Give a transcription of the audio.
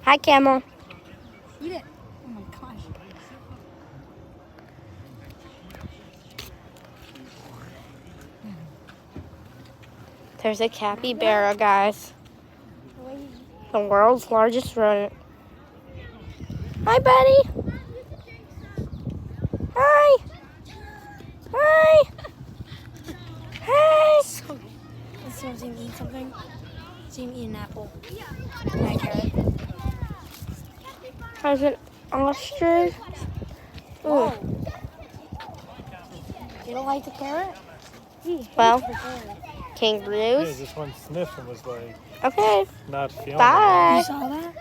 Hi, camel. Eat it. Oh my gosh. There's a capybara, guys. The world's largest rodent. Hi, buddy. Hi. Hi. Hi. Let's see him eat something. See him eat an apple. And a carrot. There's an ostrich. Whoa. You don't like the carrot? Well, The carrot. Yeah, kangaroos. this one sniffed and was like Okay. not feeling Bye. You saw that?